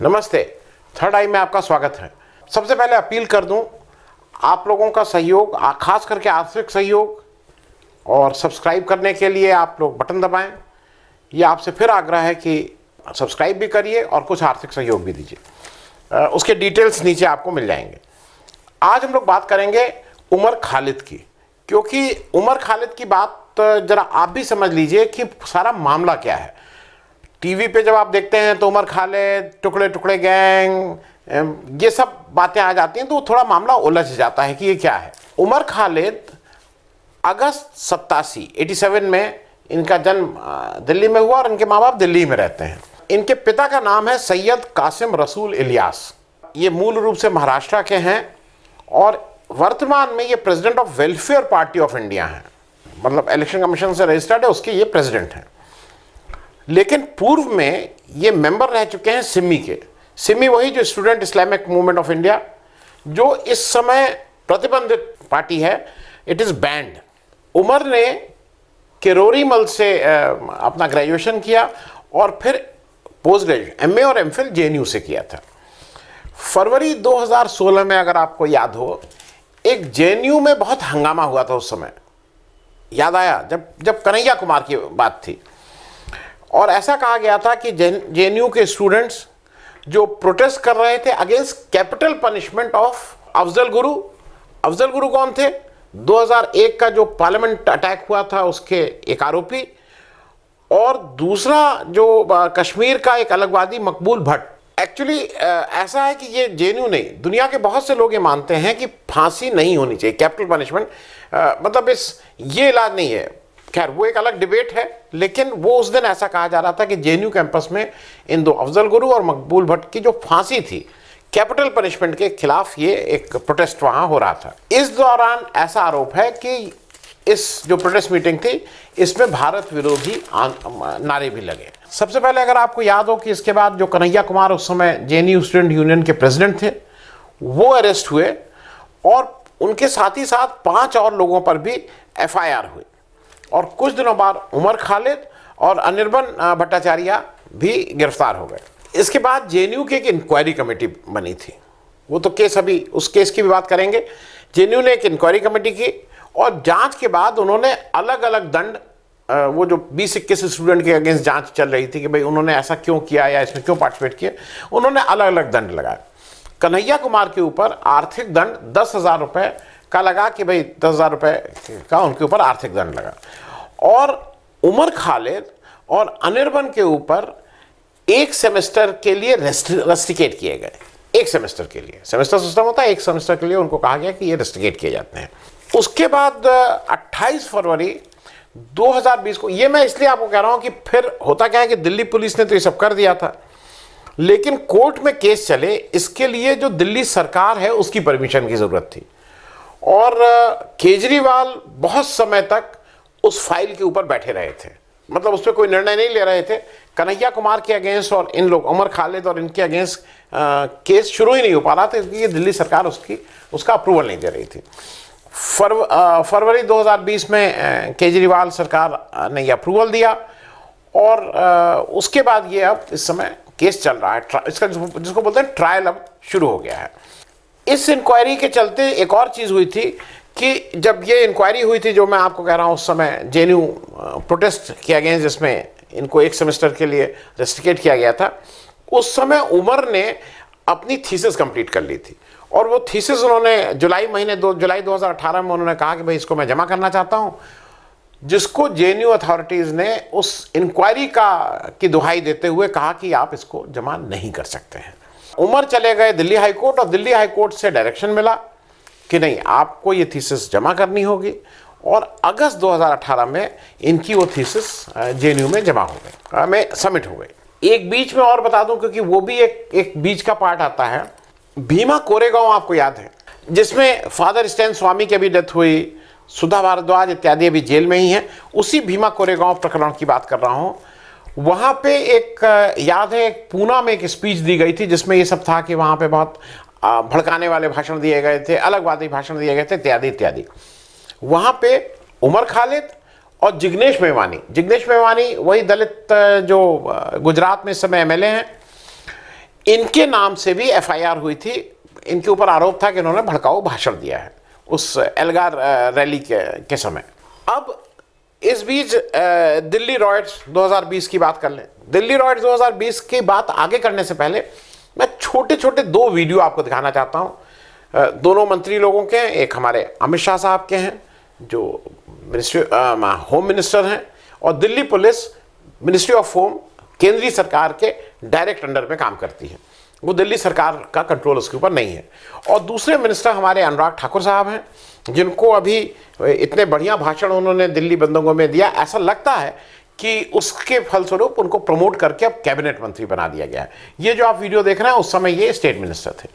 नमस्ते। थर्ड आई में आपका स्वागत है। सबसे पहले अपील कर दूं, आप लोगों का सहयोग, खास करके आर्थिक सहयोग, और सब्सक्राइब करने के लिए आप लोग बटन दबाएं। ये आपसे फिर आग्रह है कि सब्सक्राइब भी करिए और कुछ आर्थिक सहयोग भी दीजिए। उसके डिटेल्स नीचे आपको मिल जाएंगे। आज हम लोग बात करेंगे उमर खालिद की, क्योंकि उमर खालिद की बात जरा आप भी समझ लीजिए कि सारा मामला क्या है। टीवी पे जब आप देखते हैं तो उमर खालिद, टुकड़े टुकड़े गैंग, ये सब बातें आ जाती हैं तो थोड़ा मामला उलझ जाता है कि ये क्या है। उमर खालिद अगस्त 87 में इनका जन्म दिल्ली में हुआ और इनके माँ बाप दिल्ली में रहते हैं। इनके पिता का नाम है सैयद कासिम रसूल इलियास। ये मूल रूप से महाराष्ट्र के हैं और वर्तमान में ये president of welfare party of India हैं, मतलब इलेक्शन कमीशन से रजिस्टर्ड है, उसके ये प्रेसिडेंट हैं। लेकिन पूर्व में ये मेंबर रह चुके हैं सिमी के। सिमी वही जो student Islamic movement of India, जो इस समय प्रतिबंधित पार्टी है, इट इज़ बैंड। उमर ने किरोरीमल से अपना ग्रेजुएशन किया और फिर पोस्ट ग्रेजुएशन एमए और एमफिल जेएनयू से किया था। फरवरी 2016 में अगर आपको याद हो, एक जेएनयू में बहुत हंगामा हुआ था उस समय, याद आया जब कन्हैया कुमार की बात थी। और ऐसा कहा गया था कि जेएनयू के स्टूडेंट्स जो प्रोटेस्ट कर रहे थे against capital punishment of Afzal Guru. Afzal Guru कौन थे? 2001 का जो पार्लियामेंट अटैक हुआ था उसके एक आरोपी, और दूसरा जो कश्मीर का एक अलगवादी मकबूल भट्ट। एक्चुअली ऐसा है कि ये जेएनयू नहीं, दुनिया के बहुत से लोग ये मानते हैं कि फांसी नहीं होनी चाहिए, कैपिटल पनिशमेंट, मतलब ये इलाज नहीं है। खैर वो एक अलग डिबेट है, लेकिन वो उस दिन ऐसा कहा जा रहा था कि जेएनयू कैंपस में इन दो अफजल गुरु और मकबूल भट्ट की जो फांसी थी, कैपिटल पनिशमेंट के खिलाफ ये एक प्रोटेस्ट वहां हो रहा था। इस दौरान ऐसा आरोप है कि इस जो प्रोटेस्ट मीटिंग थी इसमें भारत विरोधी नारे भी लगे। सबसे पहले अगर आपको याद हो कि इसके बाद जो कन्हैया कुमार उस समय जेएनयू स्टूडेंट यूनियन के प्रेसिडेंट थे, वो अरेस्ट हुए और उनके साथ ही साथ 5 और लोगों पर भी एफआईआर हुई। और कुछ दिनों बाद उमर खालिद और अनिर्बन भट्टाचार्य भी गिरफ्तार हो गए। इसके बाद जेएनयू की एक इंक्वायरी कमेटी बनी थी, वो तो केस अभी उस केस की भी बात करेंगे। जेएनयू ने एक इंक्वायरी कमेटी की और जांच के बाद उन्होंने अलग अलग दंड, वो जो 20-21 स्टूडेंट के अगेंस्ट जांच चल रही थी कि भाई उन्होंने ऐसा क्यों किया या इसमें क्यों पार्टिसिपेट किया, उन्होंने अलग अलग दंड लगाए। कन्हैया कुमार के ऊपर आर्थिक दंड 10,000 रुपये का लगा कि भाई 10,000 रुपये का उनके ऊपर आर्थिक दंड लगा। और उमर खालिद और अनिर्बन के ऊपर 1 सेमेस्टर के लिए रेस्ट्रिकेट किए गए। 1 सेमेस्टर के लिए, सेमेस्टर सिस्टम होता है, 1 सेमेस्टर के लिए उनको कहा गया कि ये रेस्ट्रिकेट किए जाते हैं। उसके बाद 28 फरवरी 2020 को, ये मैं इसलिए आपको कह रहा हूं कि फिर होता क्या है कि दिल्ली पुलिस ने तो ये सब कर दिया था, लेकिन कोर्ट में केस चले, इसके लिए जो दिल्ली सरकार है उसकी परमिशन की जरूरत थी। और केजरीवाल बहुत समय तक उस फाइल के ऊपर बैठे रहे थे, मतलब उस पर कोई निर्णय नहीं ले रहे थे। कन्हैया कुमार के अगेंस्ट और इन लोग उमर खालिद और इनके अगेंस्ट केस शुरू ही नहीं हो पा रहा था, क्योंकि दिल्ली सरकार उसका अप्रूवल नहीं दे रही थी। फरवरी 2020 में केजरीवाल सरकार ने यह अप्रूवल दिया और उसके बाद ये अब इस समय केस चल रहा है, इसका जिसको बोलते हैं ट्रायल अब शुरू हो गया है। इस इंक्वायरी के चलते एक और चीज़ हुई थी कि जब ये इंक्वायरी हुई थी, जो मैं आपको कह रहा हूँ, उस समय जेएनयू प्रोटेस्ट किया गया जिसमें इनको 1 सेमेस्टर के लिए रेस्ट्रिकेट किया गया था, उस समय उमर ने अपनी थीसिस कंप्लीट कर ली थी। और वो थीसिस उन्होंने जुलाई 2018 में उन्होंने कहा कि भाई इसको मैं जमा करना चाहता हूँ, जिसको जेएनयू अथॉरिटीज़ ने उस इंक्वायरी की दुहाई देते हुए कहा कि आप इसको जमा नहीं कर सकते हैं। उमर चले गए दिल्ली हाई कोर्ट और दिल्ली हाई कोर्ट से डायरेक्शन मिला कि नहीं, आपको ये थीसिस जमा करनी होगी। और अगस्त 2018 में इनकी वो थीसिस जेएनयू में जमा हो गई, में सबमिट हो गई। एक बीच में और बता दूं, क्योंकि वो भी एक बीच का पार्ट आता है, भीमा कोरेगांव आपको याद है, जिसमें फादर स्टैन स्वामी की भी डेथ हुई, सुधा भारद्वाज इत्यादि अभी जेल में ही हैं। उसी भीमा कोरेगांव प्रकरण की बात कर रहा हूँ। वहाँ पे एक याद है, एक पूना में एक स्पीच दी गई थी जिसमें ये सब था कि वहाँ पे बहुत भड़काने वाले भाषण दिए गए थे, अलगवादी भाषण दिए गए थे, इत्यादि इत्यादि। वहाँ पे उमर खालिद और जिग्नेश मेवानी वही दलित जो गुजरात में इस समय एमएलए हैं, इनके नाम से भी एफआईआर हुई थी। इनके ऊपर आरोप था कि इन्होंने भड़काऊ भाषण दिया है उस एल्गार रैली के समय। अब इस बीच दिल्ली रॉयट्स 2020 की बात कर लें। दिल्ली रॉयट्स 2020 की बात आगे करने से पहले मैं छोटे छोटे दो वीडियो आपको दिखाना चाहता हूं। दोनों मंत्री लोगों के हैं, एक हमारे अमित शाह साहब के हैं जो होम मिनिस्टर हैं, और Delhi police ministry of home केंद्रीय सरकार के डायरेक्ट अंडर में काम करती है, वो दिल्ली सरकार का कंट्रोल उसके ऊपर नहीं है। और दूसरे मिनिस्टर हमारे अनुराग ठाकुर साहब हैं, जिनको अभी इतने बढ़िया भाषण उन्होंने दिल्ली बंदों में दिया, ऐसा लगता है कि उसके फलस्वरूप उनको प्रमोट करके अब कैबिनेट मंत्री बना दिया गया है। ये जो आप वीडियो देख रहे हैं उस समय ये स्टेट मिनिस्टर थे।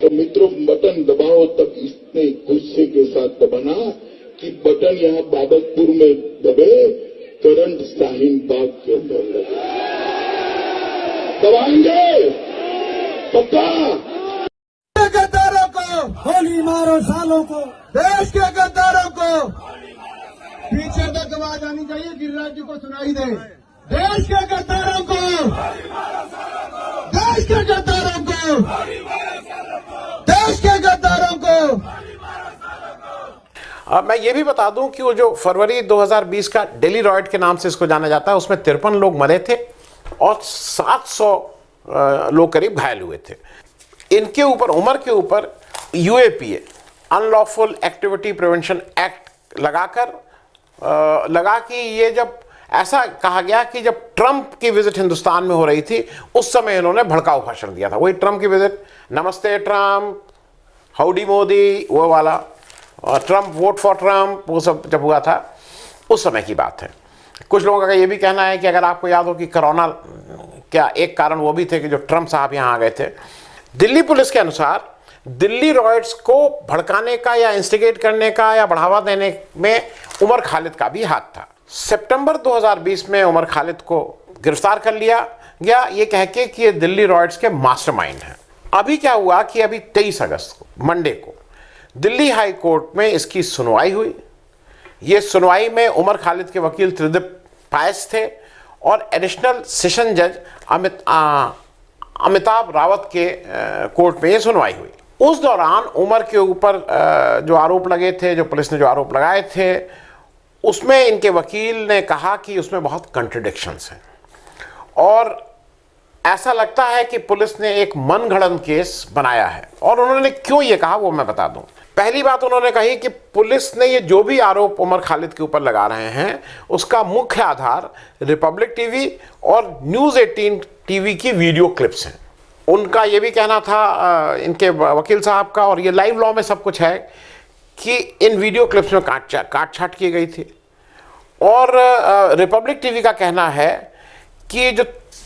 तो मित्रों, बटन दबाओ तब इतने गुस्से के साथ दबाना कि बटन यहाँ बाबतपुर में दबे, करंट शाहीन बाग के अंदर लगे। दबाएंगे पक्का। गद्दारों को गोली मारो, सालों को देश के गद्दारों को पीछे तक आवाज आनी चाहिए, गिरिराज जी को सुनाई दे। देश के गद्दारों को, देश के गद्दारों को, देश के गद्दारों को। अब मैं ये भी बता दूं कि वो जो फरवरी 2020 का दिल्ली रॉयट के नाम से इसको जाना जाता है, उसमें 53 लोग मरे थे और 700 लोग करीब घायल हुए थे। इनके ऊपर, उमर के ऊपर UAPA unlawful activity prevention act लगा कि ये जब ऐसा कहा गया कि जब ट्रंप की विजिट हिंदुस्तान में हो रही थी उस समय इन्होंने भड़काऊ भाषण दिया था। वही ट्रंप की विजिट, नमस्ते ट्रंप, हाउडी मोदी, वो वाला, और ट्रंप वोट फॉर ट्रंप, वो सब जब हुआ था उस समय की बात है। कुछ लोगों का ये भी कहना है कि अगर आपको याद हो कि कोरोना क्या एक कारण वो भी थे कि जो ट्रंप साहब यहाँ आ गए थे। दिल्ली पुलिस के अनुसार दिल्ली रॉयट्स को भड़काने का या इंस्टिगेट करने का या बढ़ावा देने में उमर खालिद का भी हाथ था। सितंबर 2020 में उमर खालिद को गिरफ्तार कर लिया गया, ये कह के कि ये दिल्ली रॉयट्स के मास्टरमाइंड हैं। अभी क्या हुआ कि अभी 23 अगस्त को, मंडे को, दिल्ली हाई कोर्ट में इसकी सुनवाई हुई। ये सुनवाई में उमर खालिद के वकील त्रिदीप पायस थे और एडिशनल सेशन जज अमिताभ रावत के कोर्ट में ये सुनवाई हुई। उस दौरान उमर के ऊपर जो आरोप लगे थे, जो पुलिस ने जो आरोप लगाए थे, उसमें इनके वकील ने कहा कि उसमें बहुत कंट्रडिक्शंस हैं और ऐसा लगता है कि पुलिस ने एक मनगढ़ंत केस बनाया है। और उन्होंने क्यों ये कहा वो मैं बता दूं। पहली बात उन्होंने कही कि पुलिस ने ये जो भी आरोप उमर खालिद के ऊपर लगा रहे हैं उसका मुख्य आधार रिपब्लिक टीवी और न्यूज़ 18 टीवी की वीडियो क्लिप्स हैं। उनका ये भी कहना था इनके वकील साहब का, और ये लाइव लॉ में सब कुछ है, कि इन वीडियो क्लिप्स में काट छाट की गई थी। और रिपब्लिक टीवी का कहना है कि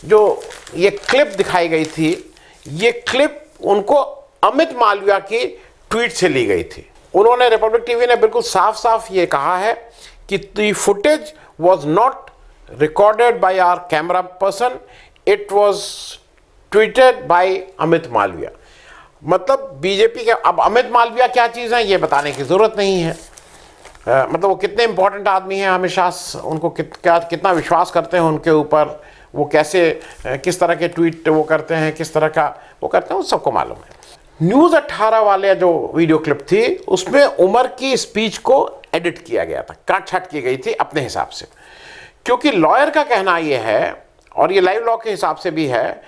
जो ये क्लिप दिखाई गई थी, ये क्लिप उनको अमित मालविया की ट्वीट से ली गई थी। उन्होंने, रिपब्लिक टीवी ने बिल्कुल साफ साफ ये कहा है कि the footage was not recorded by our camera person, it was tweeted by Amit Malviya. मतलब बीजेपी के, अब अमित मालविया क्या चीज़ है ये बताने की ज़रूरत नहीं है। मतलब वो कितने इंपॉर्टेंट आदमी हैं, हमेशा उनको कितना विश्वास करते हैं उनके ऊपर, वो कैसे किस तरह के ट्वीट वो करते हैं, किस तरह का वो करते हैं, वो सबको मालूम है। न्यूज़ 18 वाले जो वीडियो क्लिप थी उसमें उमर की स्पीच को एडिट किया गया था, काट छाट की गई थी अपने हिसाब से, क्योंकि लॉयर का कहना ये है, और ये लाइव लॉ के हिसाब से भी है,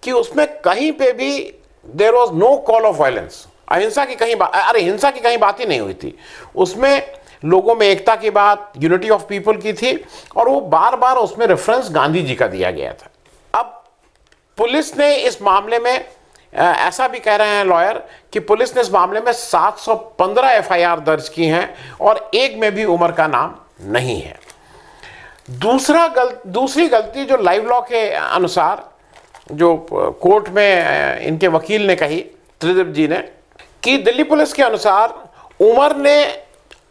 कि उसमें कहीं पे भी there was no call of violence, अहिंसा की कहीं हिंसा की कहीं बात ही नहीं हुई थी। उसमें लोगों में एकता की बात, यूनिटी ऑफ पीपल की थी, और वो बार बार उसमें रेफरेंस गांधी जी का दिया गया था। अब पुलिस ने इस मामले में, ऐसा भी कह रहे हैं लॉयर, कि पुलिस ने इस मामले में 715 एफआईआर दर्ज की हैं और एक में भी उमर का नाम नहीं है। दूसरी गलती जो लाइव लॉ के अनुसार जो कोर्ट में इनके वकील ने कही, त्रिदीप जी ने, कि दिल्ली पुलिस के अनुसार उमर ने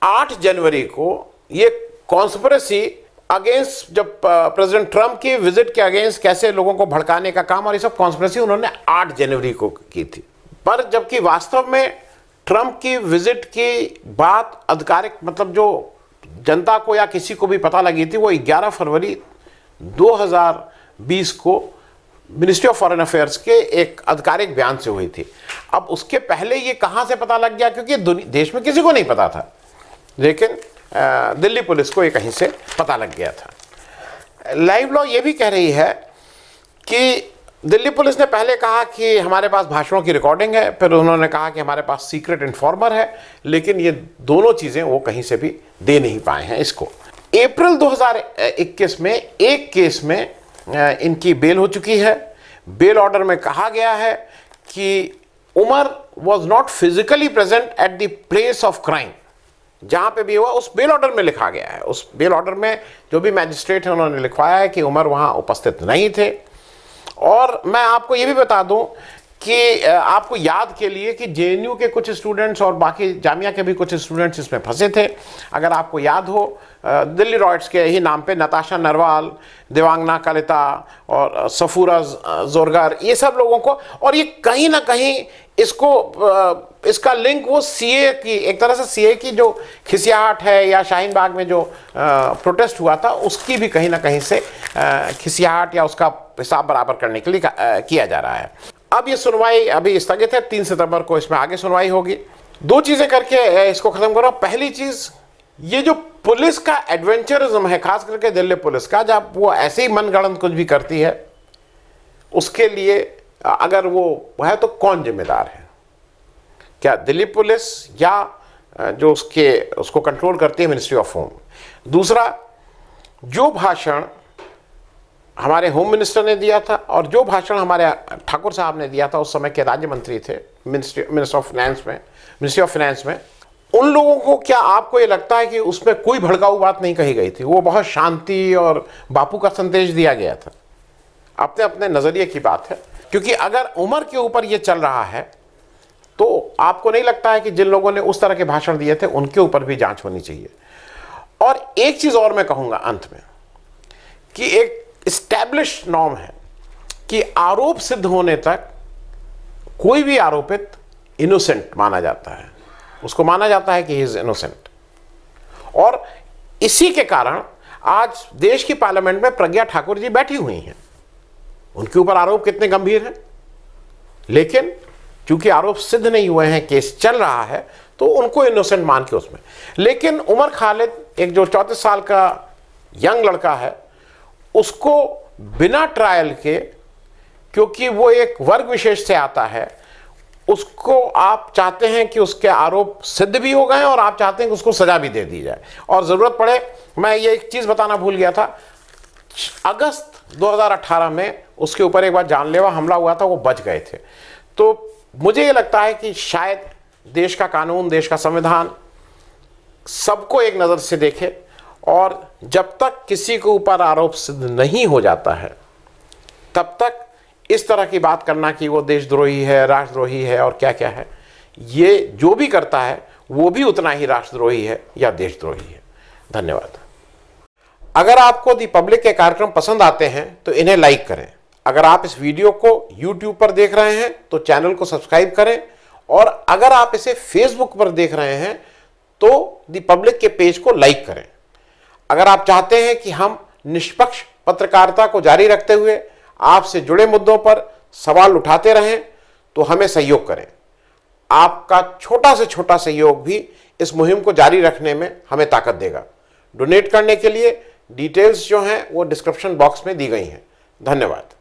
8 जनवरी को ये कॉन्स्पिरेसी अगेंस्ट, जब प्रेसिडेंट ट्रंप की विजिट के अगेंस्ट कैसे लोगों को भड़काने का काम, और ये सब कॉन्स्पिरेसी उन्होंने 8 जनवरी को की थी। पर जबकि वास्तव में ट्रंप की विजिट की बात आधिकारिक, मतलब जो जनता को या किसी को भी पता लगी थी, वो 11 फरवरी 2020 को मिनिस्ट्री ऑफ फॉरेन अफेयर्स के एक आधिकारिक बयान से हुई थी। अब उसके पहले ये कहाँ से पता लग गया, क्योंकि देश में किसी को नहीं पता था, लेकिन दिल्ली पुलिस को ये कहीं से पता लग गया था। लाइव लॉ ये भी कह रही है कि दिल्ली पुलिस ने पहले कहा कि हमारे पास भाषणों की रिकॉर्डिंग है, फिर उन्होंने कहा कि हमारे पास सीक्रेट इन्फॉर्मर है, लेकिन ये दोनों चीज़ें वो कहीं से भी दे नहीं पाए हैं इसको। अप्रैल 2021 में एक केस में इनकी बेल हो चुकी है। बेल ऑर्डर में कहा गया है कि Umar was not physically present at the place of crime. जहाँ पे भी हुआ उस बेल ऑर्डर में लिखा गया है, उस बेल ऑर्डर में जो भी मैजिस्ट्रेट है उन्होंने लिखवाया है कि उमर वहाँ उपस्थित नहीं थे। और मैं आपको ये भी बता दूं कि आपको याद के लिए कि जेएनयू के कुछ स्टूडेंट्स और बाकी जामिया के भी कुछ स्टूडेंट्स इसमें फंसे थे। अगर आपको याद हो, दिल्ली रॉयट्स के ही नाम पे नताशा नरवाल, देवांगना कलिता और सफूरा जोरगर, ये सब लोगों को, और ये कहीं ना कहीं इसका लिंक वो सीए की, एक तरह से सीए की जो खिसियाहट है या शाहीन बाग में जो प्रोटेस्ट हुआ था उसकी भी कहीं ना कहीं से खिसियाहट या उसका हिसाब बराबर करने के लिए किया जा रहा है। अब ये सुनवाई अभी स्थगित है, 3 सितंबर को इसमें आगे सुनवाई होगी। 2 चीज़ें करके इसको ख़त्म करो। पहली चीज़, ये जो पुलिस का एडवेंचरिज्म है, खास करके दिल्ली पुलिस का, जब वो ऐसे ही मनगढ़ंत कुछ भी करती है, उसके लिए अगर वो है तो कौन जिम्मेदार है? क्या दिल्ली पुलिस या जो उसको कंट्रोल करती है मिनिस्ट्री ऑफ होम? दूसरा, जो भाषण हमारे होम मिनिस्टर ने दिया था और जो भाषण हमारे ठाकुर साहब ने दिया था, उस समय के राज्य मंत्री थे मिनिस्ट्री ऑफ फाइनेंस में, उन लोगों को, क्या आपको ये लगता है कि उसमें कोई भड़काऊ बात नहीं कही गई थी? वो बहुत शांति और बापू का संदेश दिया गया था। अपने अपने नज़रिए की बात है, क्योंकि अगर उमर के ऊपर ये चल रहा है तो आपको नहीं लगता है कि जिन लोगों ने उस तरह के भाषण दिए थे उनके ऊपर भी जांच होनी चाहिए? और एक चीज़ और मैं कहूँगा अंत में, कि एक एस्टैब्लिश नॉर्म है कि आरोप सिद्ध होने तक कोई भी आरोपित इनोसेंट माना जाता है, उसको माना जाता है कि ही इज इनोसेंट। और इसी के कारण आज देश की पार्लियामेंट में प्रज्ञा ठाकुर जी बैठी हुई हैं। उनके ऊपर आरोप कितने गंभीर हैं, लेकिन क्योंकि आरोप सिद्ध नहीं हुए हैं, केस चल रहा है, तो उनको इनोसेंट मान के उसमें। लेकिन उमर खालिद, एक जो 34 साल का यंग लड़का है, उसको बिना ट्रायल के, क्योंकि वो एक वर्ग विशेष से आता है, उसको आप चाहते हैं कि उसके आरोप सिद्ध भी हो गए और आप चाहते हैं कि उसको सजा भी दे दी जाए। और ज़रूरत पड़े, मैं ये एक चीज़ बताना भूल गया था, अगस्त 2018 में उसके ऊपर एक बार जानलेवा हमला हुआ था, वो बच गए थे। तो मुझे ये लगता है कि शायद देश का कानून, देश का संविधान सबको एक नज़र से देखे, और जब तक किसी के ऊपर आरोप सिद्ध नहीं हो जाता है तब तक इस तरह की बात करना कि वो देशद्रोही है, राष्ट्रद्रोही है और क्या क्या है, ये जो भी करता है वो भी उतना ही राष्ट्रद्रोही है या देशद्रोही है। धन्यवाद। अगर आपको दी पब्लिक के कार्यक्रम पसंद आते हैं तो इन्हें लाइक करें। अगर आप इस वीडियो को YouTube पर देख रहे हैं तो चैनल को सब्सक्राइब करें, और अगर आप इसे Facebook पर देख रहे हैं तो दी पब्लिक के पेज को लाइक करें। अगर आप चाहते हैं कि हम निष्पक्ष पत्रकारिता को जारी रखते हुए आपसे जुड़े मुद्दों पर सवाल उठाते रहें तो हमें सहयोग करें। आपका छोटा से छोटा सहयोग भी इस मुहिम को जारी रखने में हमें ताकत देगा। डोनेट करने के लिए डिटेल्स जो हैं वो डिस्क्रिप्शन बॉक्स में दी गई हैं। धन्यवाद।